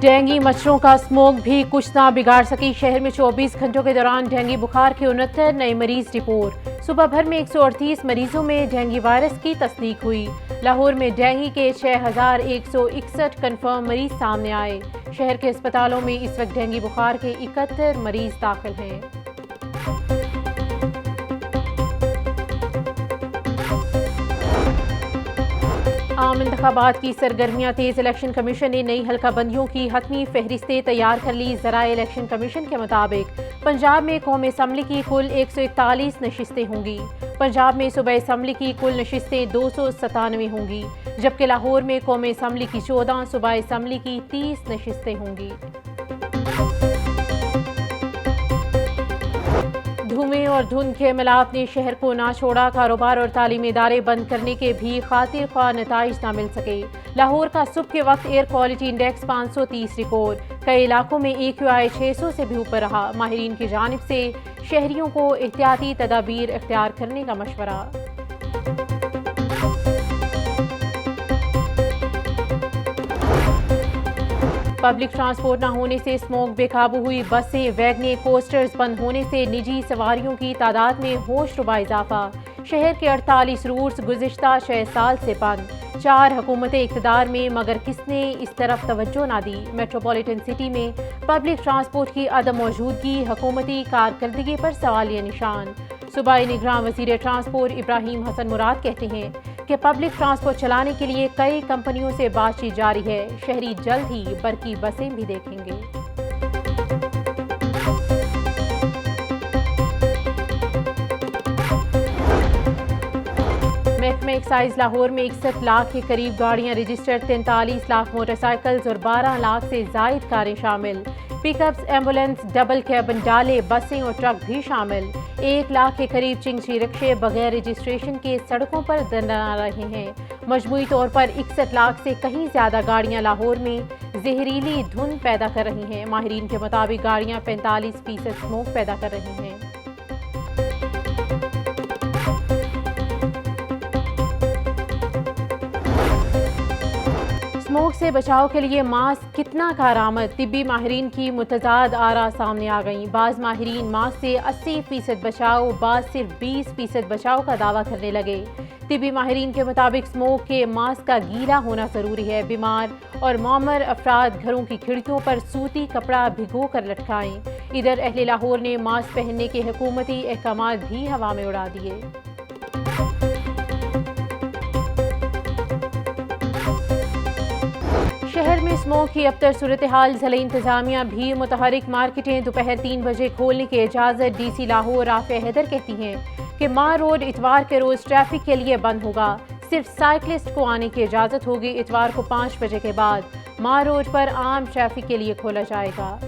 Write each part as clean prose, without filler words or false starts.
Dengue मच्छरों का smoke भी कुछ ना बिगाड़ सकी। शहर में 24 घंटों के दौरान डेंगू बुखार के 69 नए मरीज रिपोर्ट। सुबह भर में 138 मरीजों में डेंगू वायरस की तस्दीक हुई। लाहौर में डेंगू के 6161 कन्फर्म मरीज सामने आए। शहर के अस्पतालों में इस वक्त डेंगू बुखार के 71 मरीज दाखिल हैं। आम इंतखाबात की सरगर्मियां तेज। इलेक्शन कमीशन ने नई हल्का बंदियों की हतमी फहरिस्तें तैयार कर ली। ज़राए इलेक्शन कमीशन के मुताबिक पंजाब में कौमी असम्बली की कुल 141 नशिस्तें होंगी। पंजाब में सूबाई असम्बली की कुल नशिस्तें 297 होंगी, जबकि लाहौर में कौमी असम्बली की 14, सूबाई असम्बली की 30 नशिस्तें होंगी। धुएं और धुंध के मिलाप ने शहर को ना छोड़ा। कारोबार और तालीमी इदारे बंद करने के भी खातिर ख्वाह नताइज ना मिल सके। लाहौर का सुबह के वक्त एयर क्वालिटी इंडेक्स 530 रिकॉर्ड। कई इलाकों में AQI 600 से भी ऊपर रहा। माहिरीन की जानिब से शहरियों को एहतियाती तदाबीर इख्तियार करने का मशवरा। पब्लिक ट्रांसपोर्ट न होने से स्मोक बेकाबू हुई। बसें, वैगनें, कोस्टर्स बंद होने से निजी सवारियों की तादाद में होश रुबा इजाफा। शहर के 48 रूट्स गुज़िश्ता 6 साल से बंद। 4 हुकूमतें इक़्तिदार में, मगर किसने इस तरफ तवज्जो ना दी। मेट्रोपॉलिटन सिटी में पब्लिक ट्रांसपोर्ट की अदम मौजूदगी हुकूमती कारकर्दगी पर सवालिया निशान। सूबाई निगरान वज़ीर ट्रांसपोर्ट इब्राहिम हसन मुराद कहते हैं कि पब्लिक ट्रांसपोर्ट चलाने के लिए कई कंपनियों से बातचीत जारी है। शहरी जल्द ही बरकी बसें भी देखेंगे। महकमा एक्साइज लाहौर में 61 लाख के करीब गाड़ियां रजिस्टर्ड। 43 लाख मोटरसाइकिल्स और 12 लाख से जायद कारें शामिल। पिकअप्स, एम्बुलेंस, डबल कैबिन डाले, बसें और ट्रक भी शामिल। 1 लाख के करीब चिंगची रिक्शे बगैर रजिस्ट्रेशन के सड़कों पर दंडना रहे हैं। मजमूई तौर पर 61 लाख से कहीं ज्यादा गाड़ियां लाहौर में जहरीली धुंध पैदा कर रही हैं। माहिरीन के मुताबिक गाड़ियां 45% स्मोक पैदा कर रही हैं। स्मोक से बचाव के लिए मास्क कितना कारआमद। तिब्बी माहिरीन की मुतजाद आरा सामने आ गई। बाज़ माहिरीन मास्क से 80% बचाव, बाज़ सिर्फ 20% बचाव का दावा करने लगे। तिब्बी माहिरीन के मुताबिक स्मोक के मास्क का गीला होना ज़रूरी है। बीमार और मौमर अफराद घरों की खिड़कियों पर सूती कपड़ा भिगो कर लटकाएं। इधर अहले लाहौर ने मास्क पहनने के हुकूमती अहकामात भी हवा में उड़ा दिए। शहर में स्मोक की अबतर सूरत हाल। ज़िला इंतजामिया भी मुतहरिक। मार्केटें दोपहर 3 बजे खोलने की इजाज़त। DC लाहौर राफिया हैदर कहती हैं कि मार रोड इतवार के रोज़ ट्रैफिक के लिए बंद होगा। सिर्फ साइकिलिस्ट को आने की इजाज़त होगी। इतवार को 5 बजे के बाद मार रोड पर आम ट्रैफिक के लिए खोला जाएगा।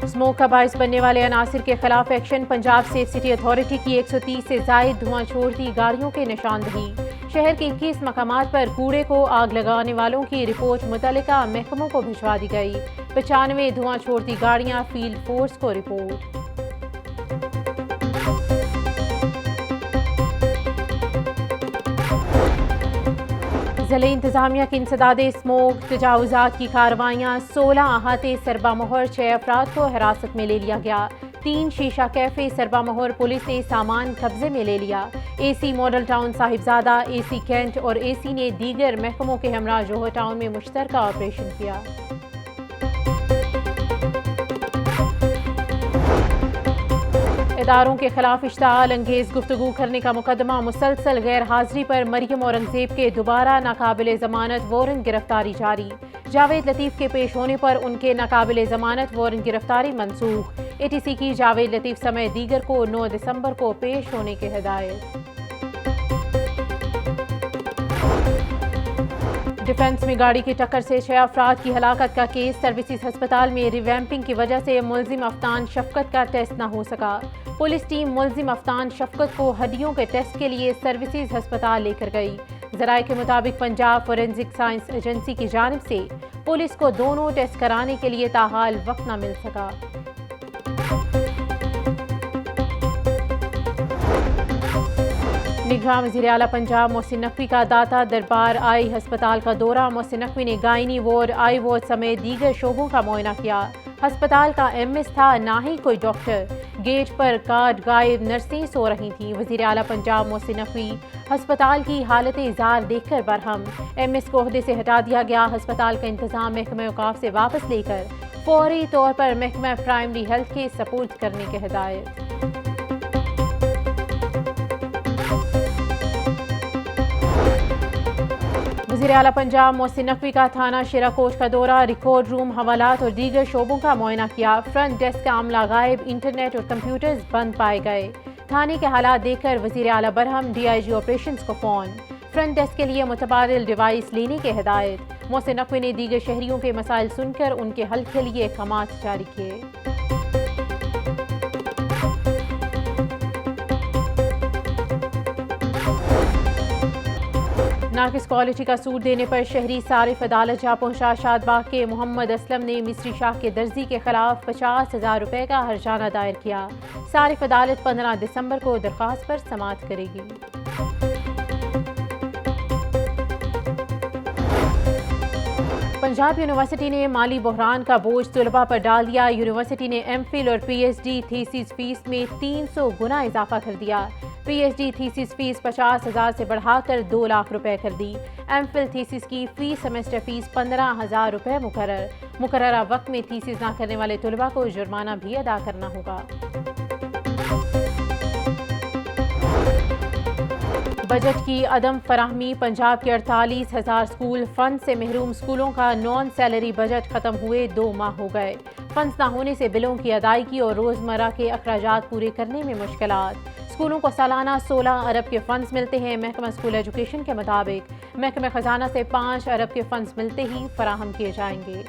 स्मोक का बाइस बनने वाले अनासिर के खिलाफ action. Punjab safe city authority की 130 से जायद धुआं छोड़ती गाड़ियों की निशानदही। शहर के 21 मकामात पर कूड़े को आग लगाने वालों की रिपोर्ट मुतल्लिका महकमों को भिजवा दी गई। 95 धुआं छोड़ती गाड़ियां फील्ड फोर्स को रिपोर्ट। ज़िला इंतजामिया की इंसदाद स्मोक तजावुज़ात की कार्रवाइयाँ। 16 अहाते सरबा मोहर, 6 अफराद को हिरासत में ले लिया गया। 3 शीशा कैफे सरबा मोहर पुलिस ने सामान कब्जे में ले लिया। AC मॉडल टाउन साहिबजादा, AC कैंट और AC ने दीगर महकमों के हमरा जोहर टाउन में मुश्तरका ऑपरेशन किया। इदारों के खिलाफ इश्ताल अंगेज गुफ्तगू करने का मुकदमा। मुसलसल गैर हाजिरी पर मरियम औरंगजेब के दोबारा नाकाबिले जमानत वारंट गिरफ्तारी जारी। जावेद लतीफ़ के पेश होने पर उनके नाकाबिले जमानत वारंट गिरफ्तारी मनसूख। ATC की जावेद लतीफ़ समेत दीगर को 9 दिसंबर को पेश होने की हिदायत। डिफेंस में गाड़ी की टक्कर से 6 अफराद की हलाकत का केस। सर्विसेज अस्पताल में रिवैम्पिंग की वजह से मुल्जिम अफ्तान शफकत का टेस्ट न हो सका। पुलिस टीम मुल्जिम अफ्तान शफकत को हड्डियों के टेस्ट के लिए सर्विसेज अस्पताल लेकर गई। ज़राए के मुताबिक पंजाब फोरेंसिक साइंस एजेंसी की जानिब से पुलिस को दोनों टेस्ट कराने के लिए ताहाल वक्त न मिल सका। निगरान वज़ीर आला पंजाब मोहसिन नकवी का दाता दरबार आई हस्पताल का दौरा। मोहसिन नकवी ने गायनी वार्ड, आई वार्ड समेत दीगर शोबों का मुआयना किया। हस्पताल का एमएस था, ना ही कोई डॉक्टर। गेट पर कार्ड गायब, नर्सें सो रही थीं। वज़ीर आला पंजाब मोहसिन नकवी हस्पताल की हालत इज़ार देखकर बरहम। एमएस को ओहदे से हटा दिया गया। हस्पताल का इंतजाम महकमा औकाफ से वापस लेकर फौरी तौर पर महकमा प्राइमरी हेल्थ के सपोर्ट करने की हिदायत। वज़ीर आला पंजाब मोहसिन नकवी का थाना शेराकोट का दौरा, रिकॉर्ड रूम, हवालात और दीगर शोबों का मुआयना किया। फ्रंट डेस्क का अमला गायब, इंटरनेट और कंप्यूटर्स बंद पाए गए। थाने के हालात देखकर वज़ीर आला बरहम, डीआईजी ऑपरेशंस को फ़ोन। फ्रंट डेस्क के लिए मुतबादिल डिवाइस लेने की हिदायत। मोहसिन नकवी ने दीगर शहरियों के मसाइल सुनकर उनके हल के लिए अहकामात जारी किए। नाकिस क्वालिटी का सूट देने पर शहरी सारिफ अदालत जा पहुंचा। शादबाग के मोहम्मद असलम ने मिस्री शाह के दर्जी के खिलाफ 50,000 रुपए का हर्जाना दायर किया। सारिफ अदालत 15 दिसंबर को दरख्वास्त पर समाअत करेगी। पंजाब यूनिवर्सिटी ने माली बहरान का बोझ तलबा पर डाल दिया। यूनिवर्सिटी ने एमफिल और पीएचडी थीसिस फीस में 300 गुना इजाफा कर दिया। पीएचडी थीसिस फीस 50,000 से बढ़ाकर 2 लाख रुपए कर दी। एमफिल थीसिस की फी सेमेस्टर फीस 15,000 रुपए मुकर्ररा वक्त में थीसिस ना करने वाले तलबा को जुर्माना भी अदा करना होगा। बजट की अदम फराहमी, पंजाब के 48,000 स्कूल फंड से महरूम। स्कूलों का नॉन सैलरी बजट खत्म हुए 2 माह हो गए। फंड्स ना होने से बिलों की अदायगी और रोजमर्रा के अखराजात पूरे करने में मुश्किलात। स्कूलों को सालाना 16 अरब के फंड्स मिलते हैं। महकमा स्कूल एजुकेशन के मुताबिक महकमा खजाना से 5 अरब के फंड्स मिलते ही फराहम किए जाएंगे।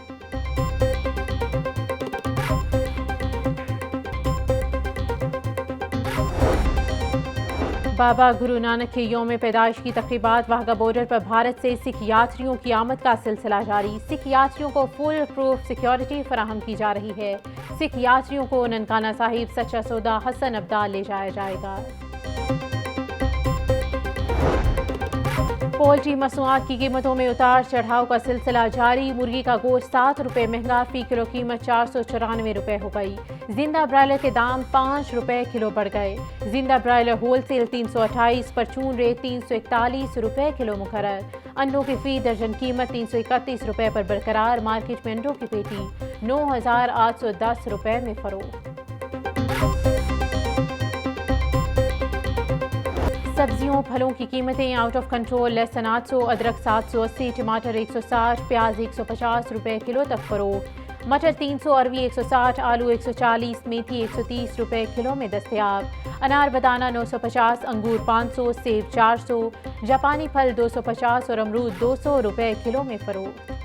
बाबा गुरु नानक के यौम पैदाइश की तकरीबात। वाघा बॉर्डर पर भारत से सिख यात्रियों की आमद का सिलसिला जारी। सिख यात्रियों को फुल प्रूफ सिक्योरिटी फराहम की जा रही है। सिख यात्रियों को ननकाना साहिब, सच्चा सौदा, हसन अब्दाल ले जाया जाएगा। पोल्ट्री मसनूआत की कीमतों में उतार चढ़ाव का सिलसिला जारी। मुर्गी का गोश्त 7 रुपये महंगा, फी किलो कीमत 494 रुपये हो गई। जिंदा ब्रायलर के दाम 5 रुपये किलो बढ़ गए। जिंदा ब्रायलर होलसेल 328, परचून रेट 341 रुपये किलो मुकर्रर। अंडों की फी दर्जन कीमत 331 रुपये पर बरकरार। मार्केट में अंडों की पेटी 9,810 रुपये में फरोख्त। सब्जियों फलों की कीमतें आउट ऑफ कंट्रोल। लहसुन 800, अदरक 780, टमाटर 160, प्याज 150 रुपये किलो तक फरोख्त। मटर 300, अरवी 160, आलू 140, मेथी 130 रुपये किलो में दस्तयाब। अनार बदाना 950, अंगूर 500, सेब 400, जापानी फल 250 और अमरूद 200 रुपये किलो में फरोख्त।